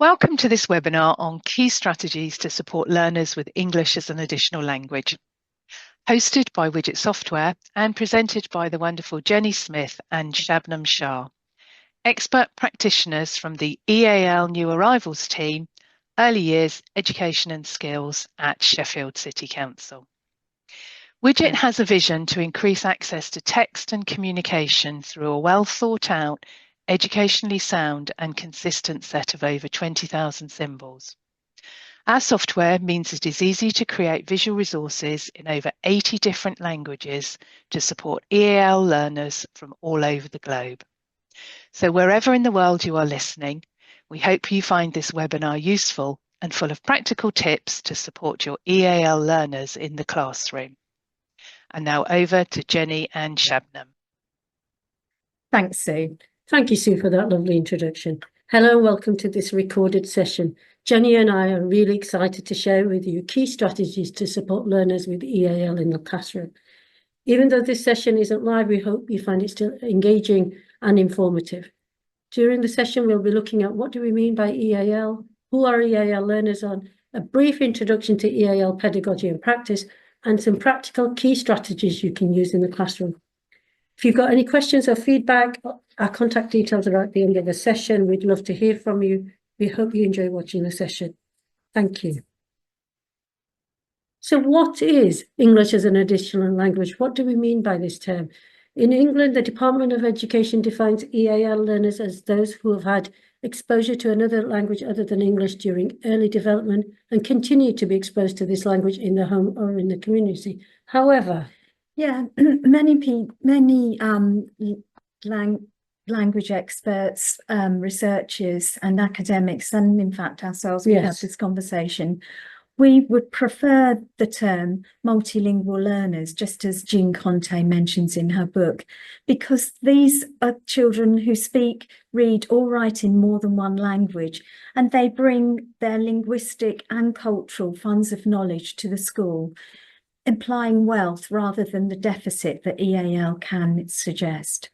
Welcome to this webinar on key strategies to support learners with English as an additional language, hosted by Widgit Software and presented by the wonderful Jenny Smith and Shabnam Shah, expert practitioners from the EAL New Arrivals team, Early Years Education and Skills at Sheffield City Council. Widgit has a vision to increase access to text and communication through a well thought out, educationally sound and consistent set of over 20,000 symbols. Our software means it is easy to create visual resources in over 80 different languages to support EAL learners from all over the globe. So wherever in the world you are listening, we hope you find this webinar useful and full of practical tips to support your EAL learners in the classroom. And now over to Jenny and Shabnam. Thanks, Sue. Thank you, Sue, for that lovely introduction. Hello and welcome to this recorded session. Jenny and I are really excited to share with you key strategies to support learners with EAL in the classroom. Even though this session isn't live, we hope you find it still engaging and informative. During the session, we'll be looking at what do we mean by EAL, who our EAL learners are, a brief introduction to EAL pedagogy and practice, and some practical key strategies you can use in the classroom. If you've got any questions or feedback, our contact details are at the end of the session. We'd love to hear from you. We hope you enjoy watching the session. Thank you. So what is English as an additional language? What do we mean by this term? In England, the Department of Education defines EAL learners as those who have had exposure to another language other than English during early development and continue to be exposed to this language in the home or in the community. However, many language experts, researchers and academics, and in fact ourselves, we have this conversation. We would prefer the term multilingual learners, just as Jean Conte mentions in her book, because these are children who speak, read or write in more than one language, and they bring their linguistic and cultural funds of knowledge to the school, implying wealth rather than the deficit that EAL can suggest.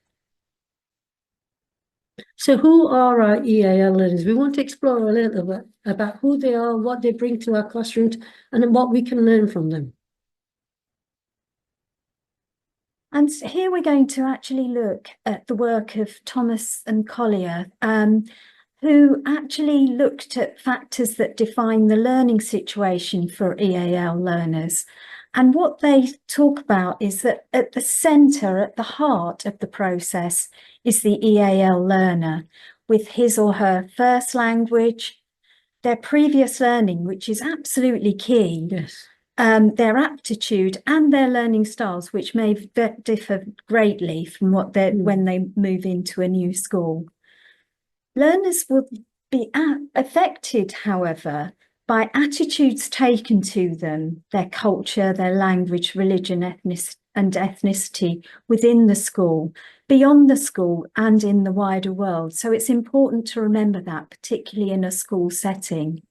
So who are our EAL learners? We want to explore a little bit about who they are, what they bring to our classrooms, and what we can learn from them. And here we're going to actually look at the work of Thomas and Collier, who actually looked at factors that define the learning situation for EAL learners. And what they talk about is that at the centre, at the heart of the process, is the EAL learner with his or her first language, their previous learning, which is absolutely key, their aptitude and their learning styles, which may differ greatly from what when they move into a new school. Learners will be affected, however, by attitudes taken to them, their culture, their language, religion, ethnicity within the school, beyond the school and in the wider world. So it's important to remember that, particularly in a school setting.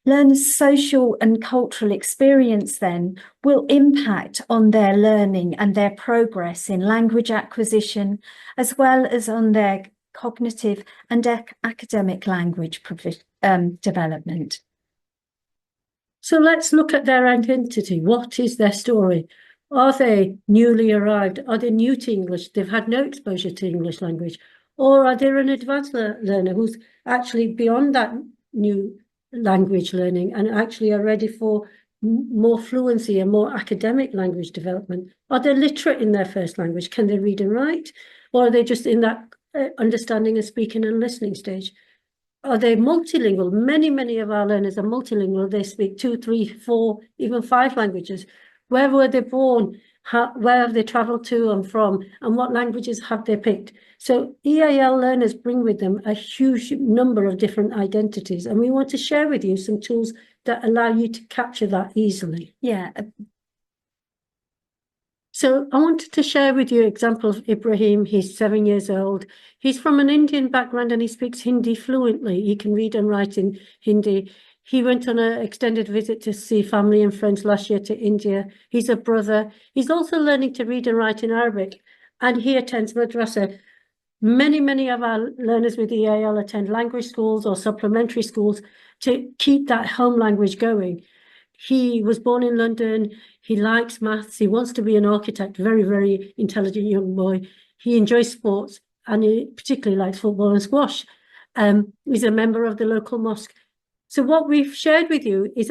Learners' social and cultural experience then will impact on their learning and their progress in language acquisition, as well as on their cognitive and academic language development. So let's look at their identity. What is their story? Are they newly arrived? Are they new to English? They've had no exposure to English language. Or are they an advanced learner who's actually beyond that new language learning and actually are ready for more fluency and more academic language development? Are they literate in their first language? Can they read and write? Or are they just in that understanding and speaking and listening stage? Are they multilingual? Many of our learners are multilingual. They speak 2, 3, 4, even 5 languages. Where were they born? Where have they travelled to and from? And what languages have they picked? So EAL learners bring with them a huge number of different identities. And we want to share with you some tools that allow you to capture that easily. Yeah. So I wanted to share with you an example of Ibrahim. He's 7 years old. He's from an Indian background and he speaks Hindi fluently. He can read and write in Hindi. He went on an extended visit to see family and friends last year to India. He's a brother. He's also learning to read and write in Arabic, and he attends madrasa. Many of our learners with EAL attend language schools or supplementary schools to keep that home language going. He was born in London. He likes maths. He wants to be an architect, very intelligent young boy. He enjoys sports and he particularly likes football and squash. He's a member of the local mosque. So what we've shared with you is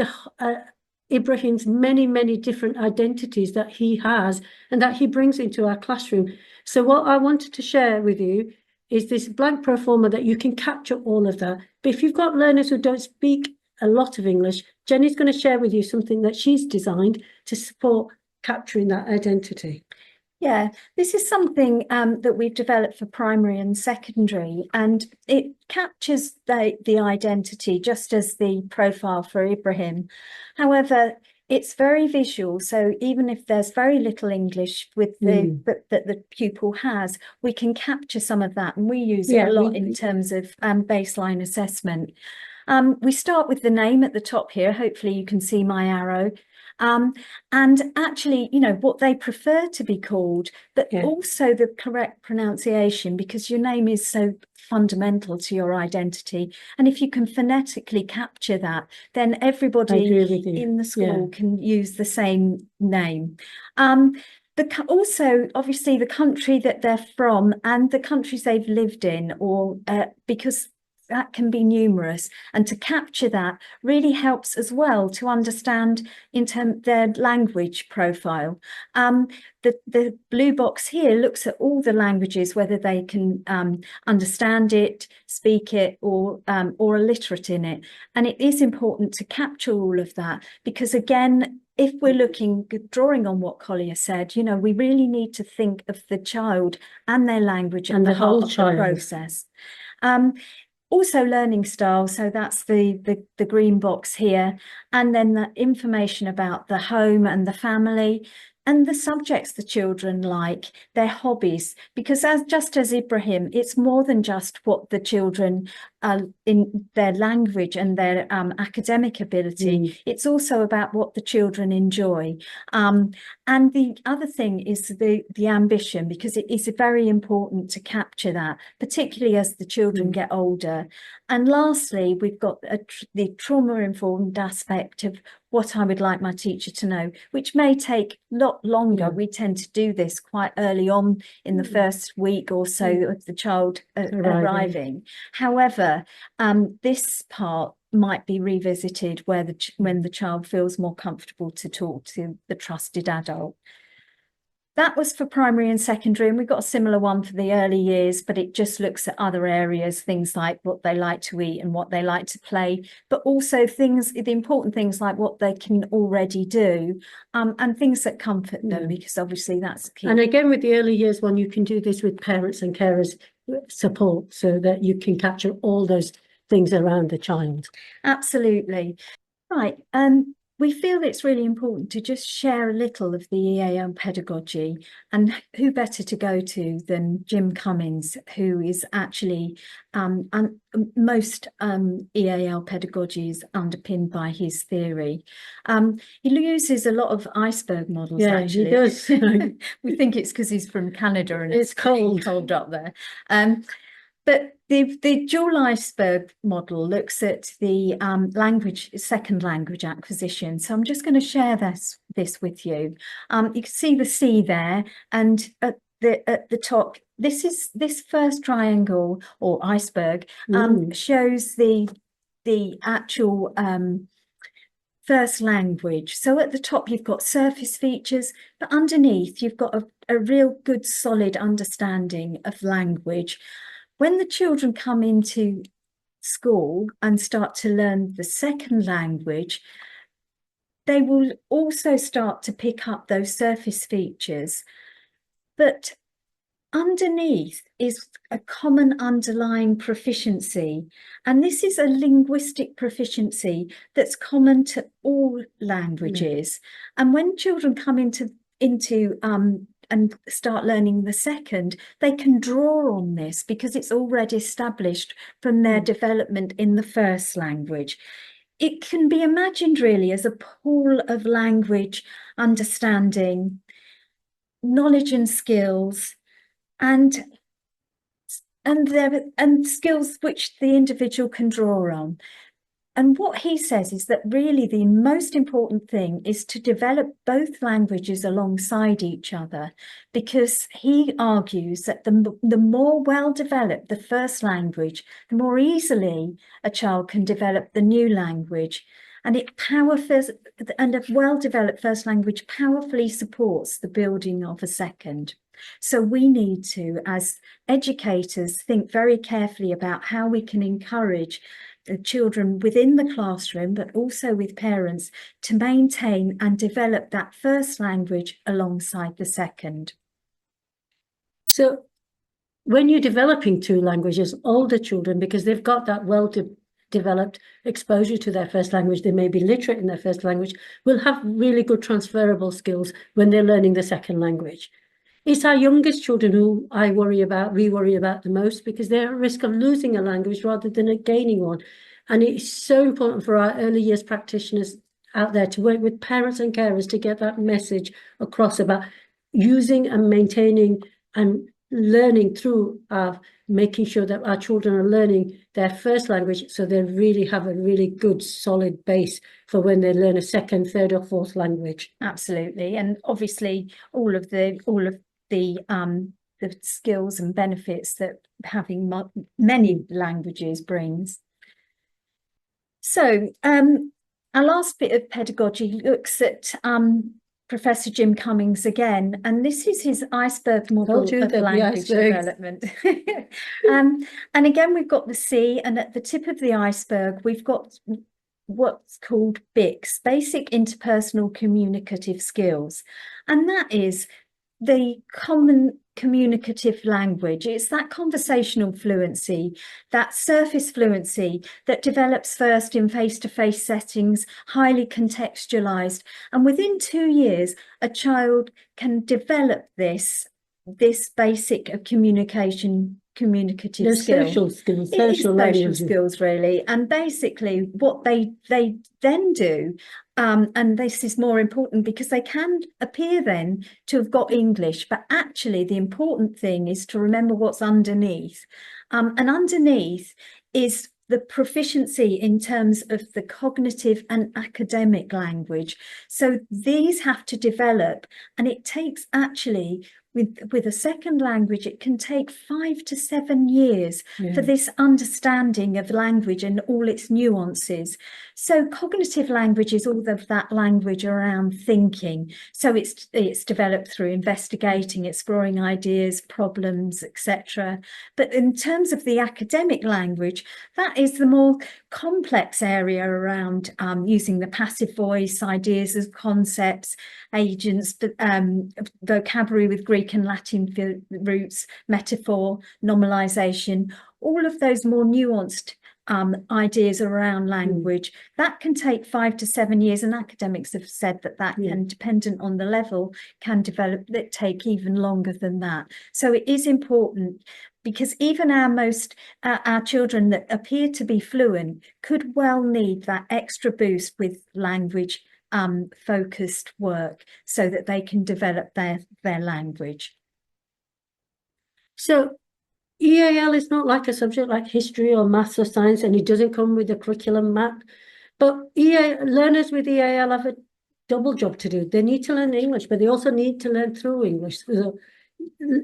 Ibrahim's many different identities that he has and that he brings into our classroom. So what I wanted to share with you is this blank pro forma that you can capture all of that. But if you've got learners who don't speak a lot of English, Jenny's going to share with you something that she's designed to support capturing that identity. Yeah, this is something that we've developed for primary and secondary, and it captures the identity just as the profile for Ibrahim. However, it's very visual, so even if there's very little English with that the pupil has, we can capture some of that, and we use it a lot in terms of baseline assessment. We start with the name at the top here. Hopefully you can see my arrow. And actually, you know, what they prefer to be called, but also the correct pronunciation, because your name is so fundamental to your identity. And if you can phonetically capture that, then everybody in the school can use the same name. Also, obviously, the country that they're from and the countries they've lived in, or because that can be numerous, and to capture that really helps as well to understand in terms their language profile. The blue box here looks at all the languages, whether they can understand it, speak it, or are literate in it. And it is important to capture all of that, because again, if we're drawing on what Collier said, you know, we really need to think of the child and their language and the whole child process. Also learning style, so that's the green box here, and then the information about the home and the family and the subjects the children like, their hobbies, because just as Ibrahim, it's more than just what the children in their language and their academic ability. It's also about what the children enjoy. And the other thing is the ambition, because it is very important to capture that, particularly as the children get older. And lastly, we've got the trauma-informed aspect of what I would like my teacher to know, which may take a lot longer. We tend to do this quite early on in the first week or so of the child arriving. However, this part might be revisited when the child feels more comfortable to talk to the trusted adult. That was for primary and secondary, and we've got a similar one for the early years, but it just looks at other areas, things like what they like to eat and what they like to play, but also the important things like what they can already do, and things that comfort them, because obviously that's key. And again, with the early years one, you can do this with parents and carers support, so that you can capture all those things around the child. Absolutely. Right. We feel it's really important to just share a little of the EAL pedagogy, and who better to go to than Jim Cummins, who is actually most EAL pedagogy is underpinned by his theory. He uses a lot of iceberg models, actually. He does. We think it's because he's from Canada and it's cold up there. But the dual iceberg model looks at the second language acquisition. So I'm just going to share this with you. You can see the C there, and at the top, this first triangle or iceberg shows the actual first language. So at the top, you've got surface features, but underneath, you've got a real good, solid understanding of language. When the children come into school and start to learn the second language, they will also start to pick up those surface features. But underneath is a common underlying proficiency. And this is a linguistic proficiency that's common to all languages. And when children come into and start learning the second, they can draw on this because it's already established from their development in the first language. It can be imagined really as a pool of language understanding, knowledge and skills, and and skills which the individual can draw on. And what he says is that really the most important thing is to develop both languages alongside each other, because he argues that the more well-developed the first language, the more easily a child can develop the new language. And a well-developed first language powerfully supports the building of a second. So we need to, as educators, think very carefully about how we can encourage the children within the classroom, but also with parents, to maintain and develop that first language alongside the second. So when you're developing two languages, older children, because they've got that well-developed exposure to their first language, they may be literate in their first language, will have really good transferable skills when they're learning the second language. It's our youngest children who we worry about the most, because they're at risk of losing a language rather than gaining one. And it's so important for our early years practitioners out there to work with parents and carers to get that message across about using and maintaining and learning through making sure that our children are learning their first language, so they really have a really good solid base for when they learn a second, third or fourth language. Absolutely. And obviously all of the skills and benefits that having many languages brings. So our last bit of pedagogy looks at Professor Jim Cummings again, and this is his iceberg model of language development. And again, we've got the C, and at the tip of the iceberg, we've got what's called BICS, basic interpersonal communicative skills. And that is the common communicative language. It's that conversational fluency, that surface fluency that develops first in face-to-face settings, highly contextualized. And within 2 years, a child can develop this basic of communicative skills. Social skills, really. And basically what they then do, and this is more important because they can appear then to have got English, but actually the important thing is to remember what's underneath. And underneath is the proficiency in terms of the cognitive and academic language. So these have to develop, and it takes actually, with a second language, it can take 5 to 7 years for this understanding of language and all its nuances. So cognitive language is all of that language around thinking. So it's developed through investigating, exploring ideas, problems, etc. But in terms of the academic language, that is the more complex area around using the passive voice, ideas as concepts, agents, vocabulary with Greek and Latin roots, metaphor, nominalization, all of those more nuanced ideas around language. That can take 5 to 7 years, and academics have said that can, dependent on the level, can develop, that take even longer than that. So it is important, because even our children that appear to be fluent could well need that extra boost with language focused work so that they can develop their language. So EAL is not like a subject like history or maths or science, and it doesn't come with a curriculum map. But learners with EAL have a double job to do. They need to learn English, but they also need to learn through English. So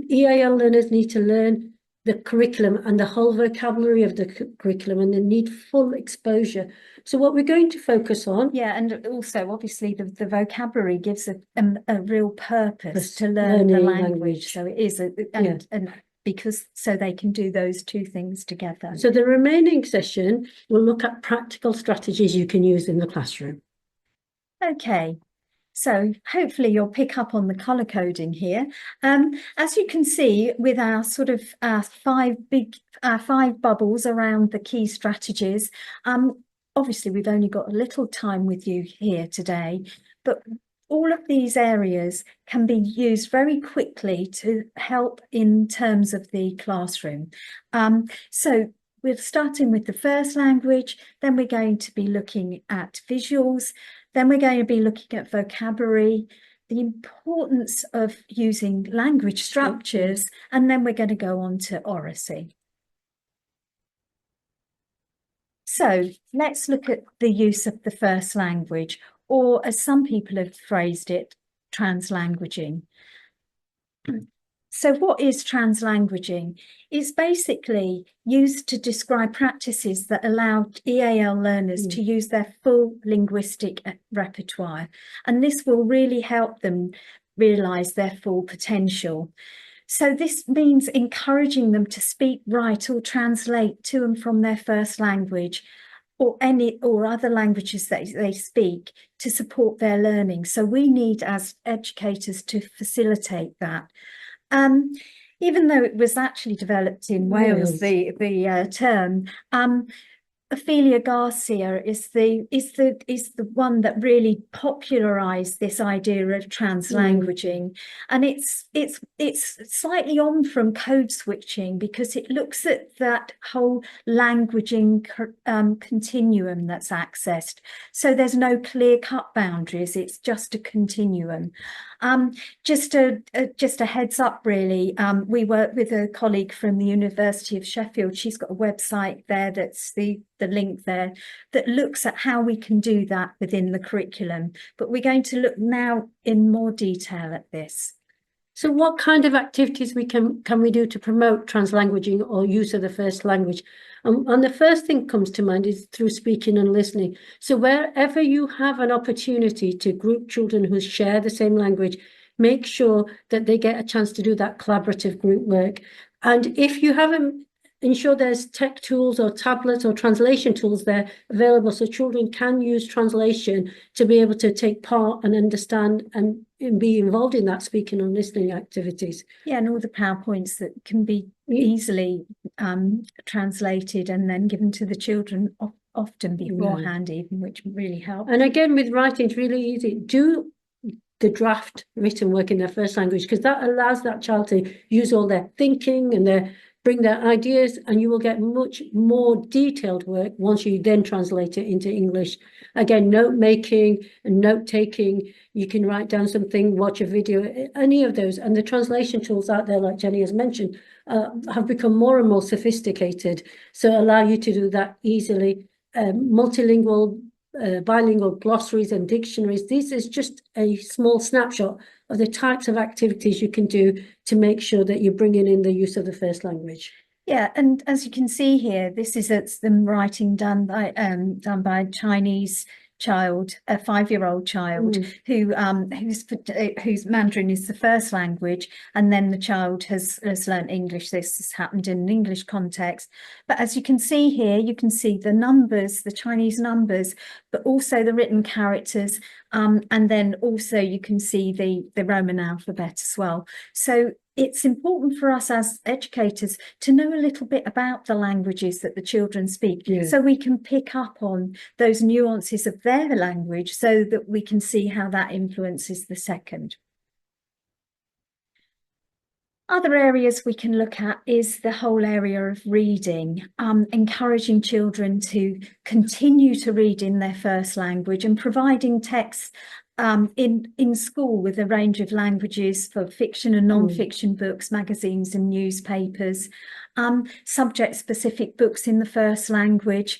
EAL learners need to learn the curriculum and the whole vocabulary of the curriculum, and they need full exposure. So what we're going to focus on... Yeah, and also, obviously, the vocabulary gives a real purpose to learn the language. So it is, and because so they can do those two things together. So the remaining session will look at practical strategies you can use in the classroom. Okay. So hopefully you'll pick up on the colour coding here. As you can see, with our sort of 5 bubbles around the key strategies, obviously we've only got a little time with you here today, but all of these areas can be used very quickly to help in terms of the classroom. So we're starting with the first language, then we're going to be looking at visuals, then we're going to be looking at vocabulary, the importance of using language structures, and then we're going to go on to oracy. So let's look at the use of the first language, or as some people have phrased it, translanguaging. So what is translanguaging? It's basically used to describe practices that allow EAL learners to use their full linguistic repertoire. And this will really help them realise their full potential. So this means encouraging them to speak, write, or translate to and from their first language or other languages that they speak to support their learning. So we need, as educators, to facilitate that. Even though it was actually developed in Wales, the term, Ophelia Garcia is the one that really popularized this idea of translanguaging, and it's slightly on from code switching because it looks at that whole languaging continuum that's accessed. So there's no clear-cut boundaries; it's just a continuum. Just a heads up, really. We work with a colleague from the University of Sheffield. She's got a website there that's the link there that looks at how we can do that within the curriculum. But we're going to look now in more detail at this. So what kind of activities can we do to promote translanguaging or use of the first language? And the first thing comes to mind is through speaking and listening. So wherever you have an opportunity to group children who share the same language, make sure that they get a chance to do that collaborative group work. And if you haven't, ensure there's tech tools or tablets or translation tools there available so children can use translation to be able to take part and understand and be involved in that speaking and listening activities. Yeah, and all the PowerPoints that can be easily translated and then given to the children often beforehand even, which really helps. And again, with writing, it's really easy. Do the draft written work in their first language, because that allows that child to use all their thinking and bring their ideas, and you will get much more detailed work once you then translate it into English. Again, note making and note taking, you can write down something, watch a video, any of those. And the translation tools out there, like Jenny has mentioned, have become more and more sophisticated, so allow you to do that easily. Multilingual, bilingual glossaries and dictionaries. This is just a small snapshot of the types of activities you can do to make sure that you're bringing in the use of the first language. Yeah, and as you can see here, this is them writing done by a Chinese child, a 5-year-old child whose Mandarin is the first language, and then the child has learned English. This has happened in an English context. But as you can see here, you can see the numbers, the Chinese numbers, but also the written characters, and then also you can see the Roman alphabet as well. So it's important for us as educators to know a little bit about the languages that the children speak, so we can pick up on those nuances of their language so that we can see how that influences the second. Other areas we can look at is the whole area of reading, encouraging children to continue to read in their first language and providing texts in school with a range of languages for fiction and non-fiction books, magazines and newspapers, subject-specific books in the first language,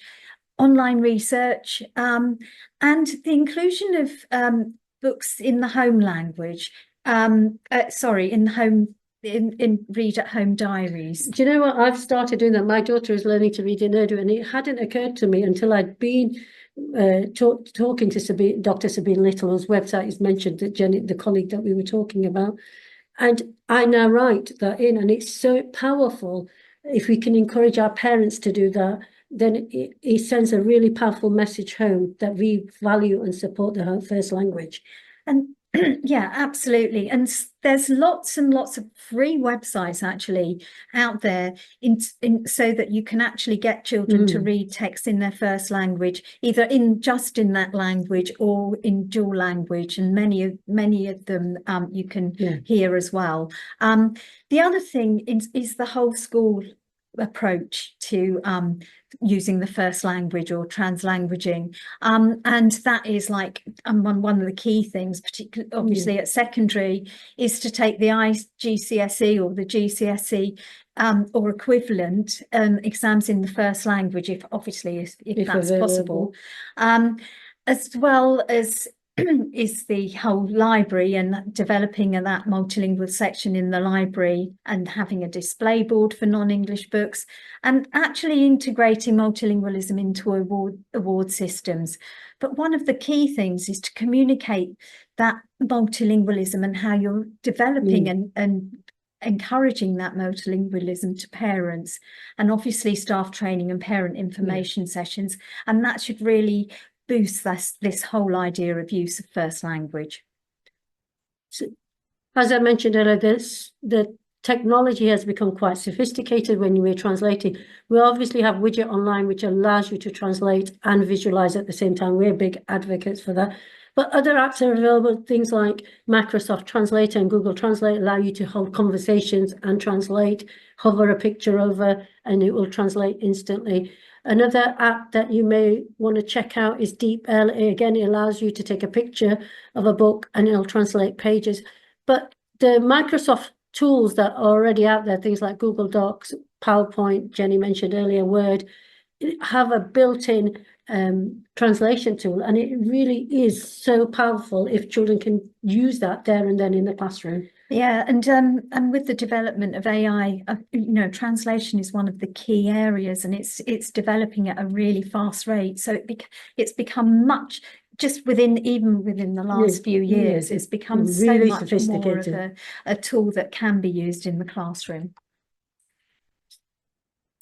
online research, and the inclusion of books in the home language, in read-at-home diaries. Do you know what? I've started doing that. My daughter is learning to read in Urdu, and it hadn't occurred to me until I'd been talking to Dr. Sabine Little, whose website is mentioned, that Jenny, the colleague that we were talking about. And I now write that in, and it's so powerful. If we can encourage our parents to do that, then it sends a really powerful message home that we value and support the first language. And yeah, absolutely. And there's lots and lots of free websites actually out there so that you can actually get children to read text in their first language, either just in that language or in dual language. And many of them you can hear as well. The other thing is the whole school approach to using the first language or translanguaging, and that is like one of the key things, particularly obviously at secondary, is to take the IGCSE or the GCSE or equivalent exams in the first language, if that's possible, as well as is the whole library and developing that multilingual section in the library and having a display board for non-English books, and actually integrating multilingualism into award systems. But one of the key things is to communicate that multilingualism and how you're developing and encouraging that multilingualism to parents, and obviously staff training and parent information sessions, and that should really boost this whole idea of use of first language. So, as I mentioned earlier, the technology has become quite sophisticated when we're translating. We obviously have Widgit online, which allows you to translate and visualize at the same time. We're big advocates for that. But other apps are available. Things like Microsoft Translator and Google Translate allow you to hold conversations and translate, hover a picture over, and it will translate instantly. Another app that you may want to check out is EAL. Again, it allows you to take a picture of a book and it'll translate pages. But the Microsoft tools that are already out there, things like Google Docs, PowerPoint, Jenny mentioned earlier, Word, have a built-in translation tool, and it really is so powerful if children can use that there and then in the classroom. Yeah, and with the development of AI, translation is one of the key areas, and it's developing at a really fast rate. So it's become much, just even within the last few years, it's become really so much more of a tool that can be used in the classroom.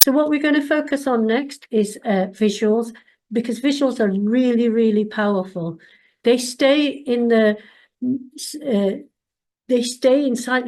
So what we're going to focus on next is visuals, because visuals are really, really powerful. They stay inside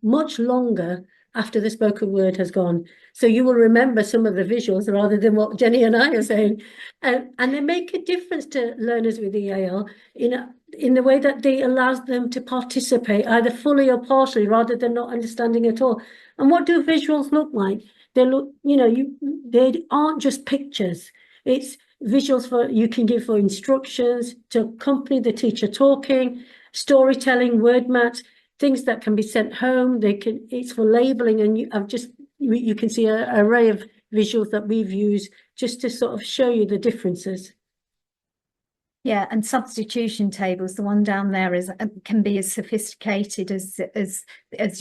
much longer after the spoken word has gone. So you will remember some of the visuals rather than what Jenny and I are saying. And they make a difference to learners with EAL in the way that they allows them to participate either fully or partially rather than not understanding at all. And what do visuals look like? They look, they aren't just pictures. It's visuals you can give for instructions to accompany the teacher talking, storytelling, word maps, things that can be sent home. It's for labeling, and you can see an array of visuals that we've used just to sort of show you the differences. Yeah, and substitution tables, the one down there can be as sophisticated as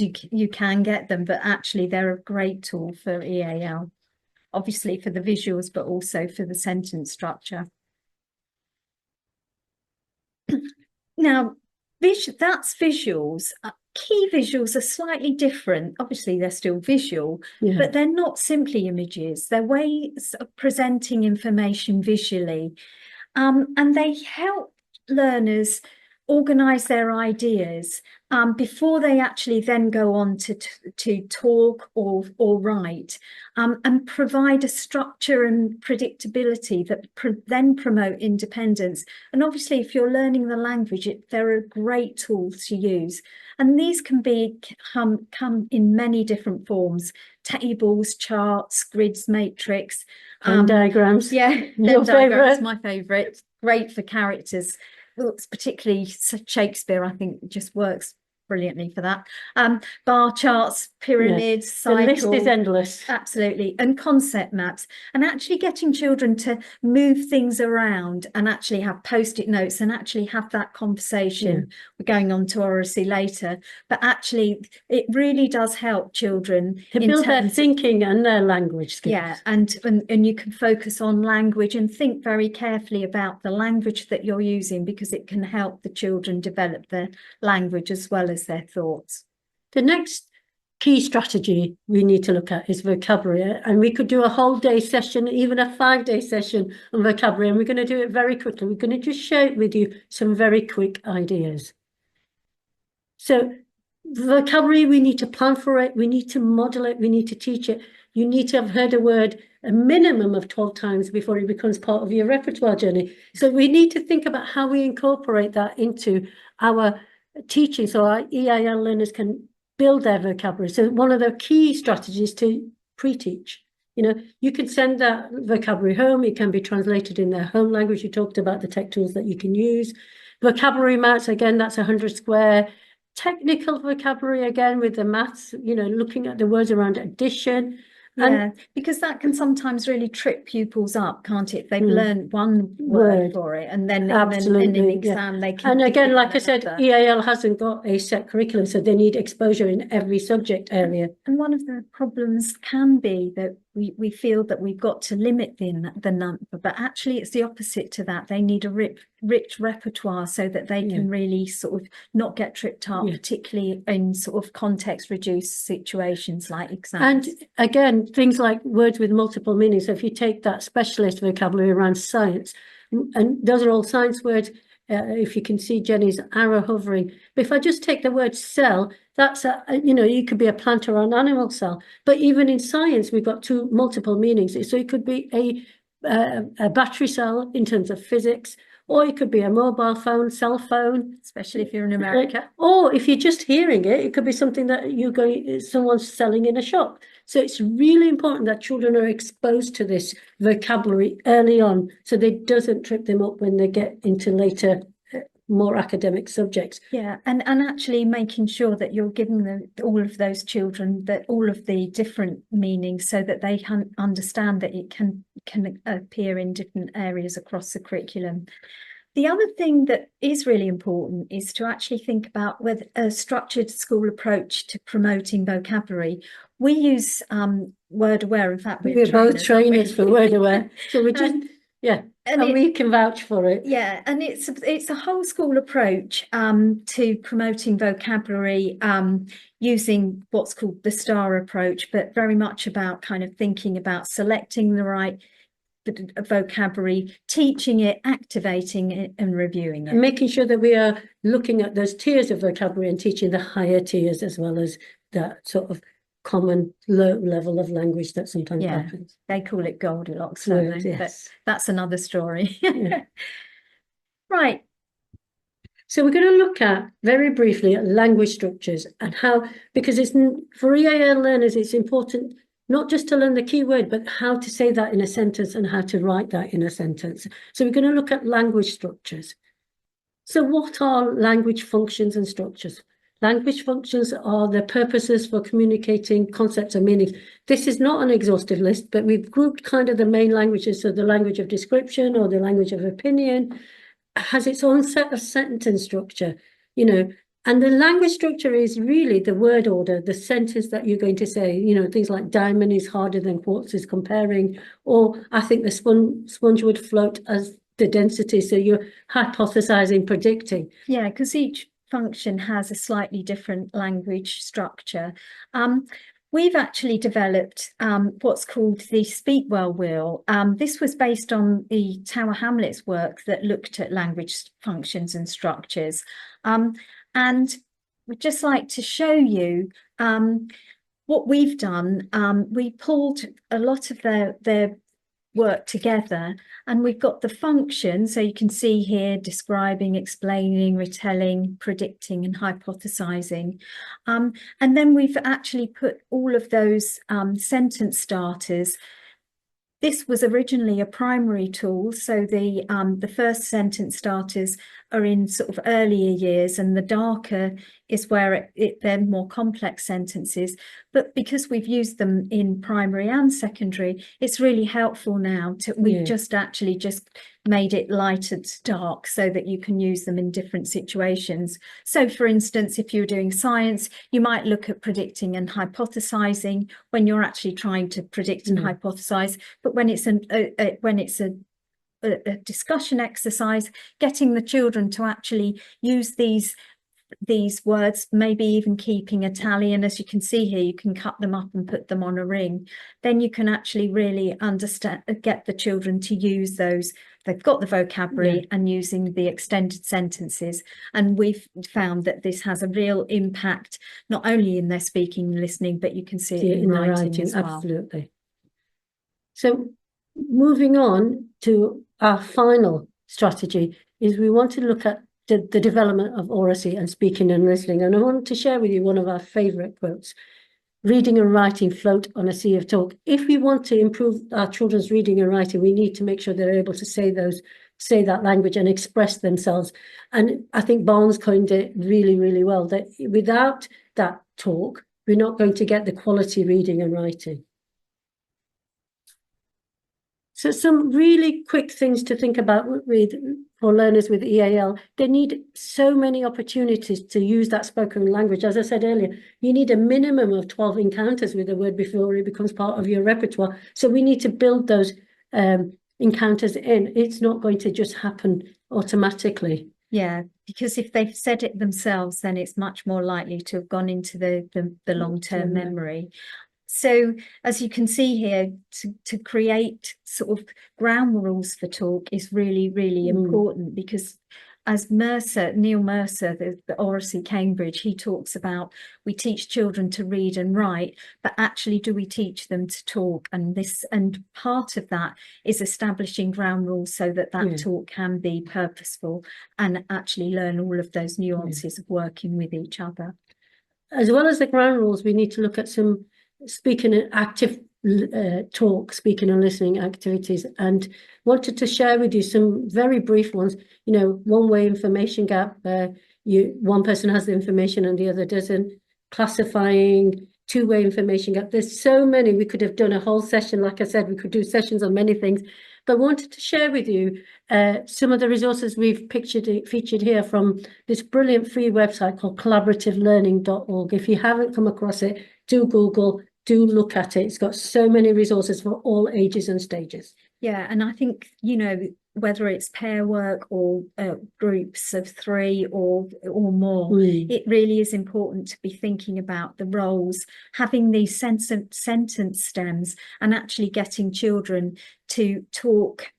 you can get them, but actually they're a great tool for EAL, obviously for the visuals, but also for the sentence structure. Now, that's visuals. Key visuals are slightly different. Obviously, they're still visual, but they're not simply images. They're ways of presenting information visually. And they help learners organise their ideas before they actually then go on to talk or write, and provide a structure and predictability that then promote independence. And obviously, if you're learning the language, they're a great tool to use. And these can come in many different forms: tables, charts, grids, matrix, and diagrams. Yeah, your favourite? My favourite. Great for characters. Particularly Shakespeare, I think, just works brilliantly for that. Bar charts, pyramids, cycle. The list is endless. Absolutely. And concept maps, and actually getting children to move things around and actually have post-it notes and actually have that conversation. We're going on to oracy later, but actually it really does help children to build their thinking and their language skills. Yeah, and you can focus on language and think very carefully about the language that you're using, because it can help the children develop their language as well as their thoughts. The next key strategy we need to look at is vocabulary, and we could do a whole day session, even a 5-day session on vocabulary, and we're going to do it very quickly. We're going to just share with you some very quick ideas. So vocabulary, we need to plan for it, we need to model it, we need to teach it. You need to have heard a word a minimum of 12 times before it becomes part of your repertoire journey. So we need to think about how we incorporate that into our teaching so our EAL learners can build their vocabulary. So one of the key strategies to pre-teach. You know, you can send that vocabulary home. It can be translated in their home language. You talked about the tech tools that you can use. Vocabulary maths, again, that's 100 square. Technical vocabulary, again, with the maths, you know, looking at the words around addition. Yeah, because that can sometimes really trip pupils up, can't it? They've learned one word for it, and then in an exam they can. And again, like I said, EAL hasn't got a set curriculum, so they need exposure in every subject area. And one of the problems can be that we feel that we've got to limit the number, but actually it's the opposite to that. They need a rich repertoire so that they can really sort of not get tripped up, particularly in sort of context-reduced situations like exams. And again, things like words with multiple meanings. So if you take that specialist vocabulary around science, and those are all science words, if you can see Jenny's arrow hovering. But if I just take the word cell, that's you know, you could be a plant or an animal cell. But even in science, we've got multiple meanings. So it could be a battery cell in terms of physics, or it could be a mobile phone, cell phone, especially if you're in America. Or if you're just hearing it, it could be something that someone's selling in a shop. So it's really important that children are exposed to this vocabulary early on, so that it doesn't trip them up when they get into later, more academic subjects. Yeah, and actually making sure that you're giving all of those children all of the different meanings, so that they can understand that it can appear in different areas across the curriculum. The other thing that is really important is to actually think about with a structured school approach to promoting vocabulary. We use Word Aware. In fact, we're both trainers for Word Aware, so we just and we can vouch for it. Yeah, and it's a whole school approach to promoting vocabulary using what's called the STAR approach, but very much about kind of thinking about selecting the right vocabulary, teaching it, activating it, and reviewing it. And making sure that we are looking at those tiers of vocabulary and teaching the higher tiers, as well as that sort of common low level of language that sometimes happens. They call it Goldilocks, don't they? But that's another story. Right. So we're going to look at very briefly at language structures and how, because it's for EAL learners, it's important not just to learn the key word, but how to say that in a sentence and how to write that in a sentence. So we're going to look at language structures. So what are language functions and structures? Language functions are the purposes for communicating concepts and meanings. This is not an exhaustive list, but we've grouped kind of the main languages. So the language of description or the language of opinion has its own set of sentence structure, you know, and the language structure is really the word order, the sentence that you're going to say, you know, things like diamond is harder than quartz is comparing, or I think the sponge would float as the density. So you're hypothesizing, predicting. Yeah, because each function has a slightly different language structure. We've actually developed what's called the Speakwell wheel. This was based on the Tower Hamlet's work that looked at language functions and structures. And we'd just like to show you what we've done. We pulled a lot of their work together, and we've got the function, so you can see here describing, explaining, retelling, predicting and hypothesizing, and then we've actually put all of those sentence starters. This was originally a primary tool, so the first sentence starters are in sort of earlier years, and the darker is where they're more complex sentences. But because we've used them in primary and secondary, it's really helpful now we've just made it light and dark so that you can use them in different situations. So for instance, if you're doing science, you might look at predicting and hypothesizing when you're actually trying to predict and hypothesize. But when it's a discussion exercise, getting the children to actually use these words, maybe even keeping a tally, and as you can see here, you can cut them up and put them on a ring, then you can actually really get the children to use those. They've got the vocabulary and using the extended sentences, and we've found that this has a real impact not only in their speaking and listening, but you can see it in writing as well. Absolutely. So moving on to our final strategy is we want to look at the development of oracy and speaking and listening. And I want to share with you one of our favourite quotes. reading and writing float on a sea of talk. If we want to improve our children's reading and writing, we need to make sure they're able to say that language and express themselves. And I think Barnes coined it really, really well, that without that talk, we're not going to get the quality reading and writing. So some really quick things to think about for learners with EAL. They need so many opportunities to use that spoken language. As I said earlier, you need a minimum of 12 encounters with the word before it becomes part of your repertoire. So we need to build those encounters in. It's not going to just happen automatically. Yeah, because if they've said it themselves, then it's much more likely to have gone into the long-term memory. So as you can see here, to create sort of ground rules for talk is really, really important, because as Neil Mercer, the Oracy Cambridge, he talks about, we teach children to read and write, but actually do we teach them to talk? And part of that is establishing ground rules so that talk can be purposeful and actually learn all of those nuances of working with each other. As well as the ground rules, we need to look at some speaking and active speaking and listening activities, and wanted to share with you some very brief ones. One-way information gap, where one person has the information and the other doesn't. Classifying, two-way information gap. There's so many. We could have done a whole session. Like I said, we could do sessions on many things, but wanted to share with you some of the resources we've featured here from this brilliant free website called collaborativelearning.org. If you haven't come across it, do Google, do look at it. It's got so many resources for all ages and stages. Yeah, and I think, whether it's pair work or groups of 3 or more, it really is important to be thinking about the roles, having these sentence stems, and actually getting children to talk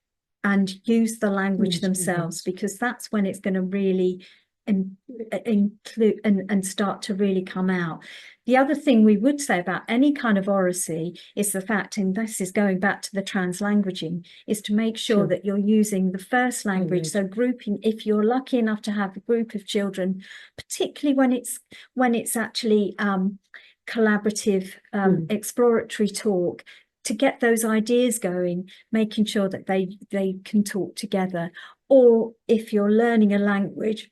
and use the language themselves, because that's when it's going to really include and start to really come out. The other thing we would say about any kind of oracy is the fact, and this is going back to the translanguaging, is to make sure that you're using the first language. So grouping, if you're lucky enough to have a group of children, particularly when it's actually collaborative, exploratory talk, to get those ideas going, making sure that they can talk together. Or if you're learning a language,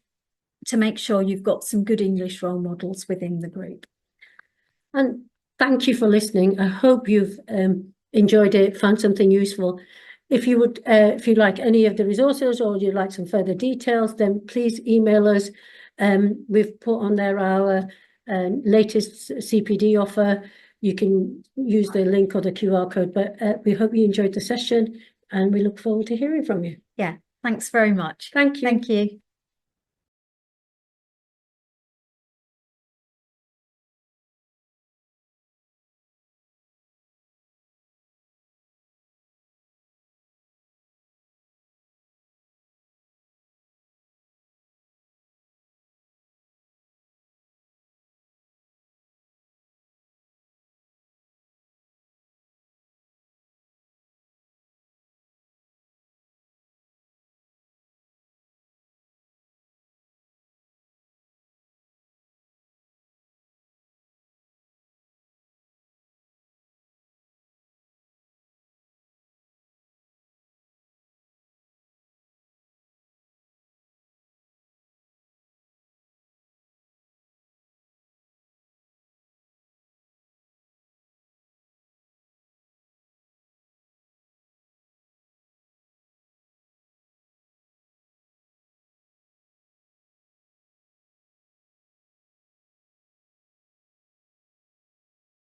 to make sure you've got some good English role models within the group. And thank you for listening. I hope you've enjoyed it, found something useful. If you like any of the resources, or you'd like some further details, then please email us. We've put on there our latest CPD offer. You can use the link or the QR code, but we hope you enjoyed the session, and we look forward to hearing from you. Yeah, thanks very much. Thank you. Thank you.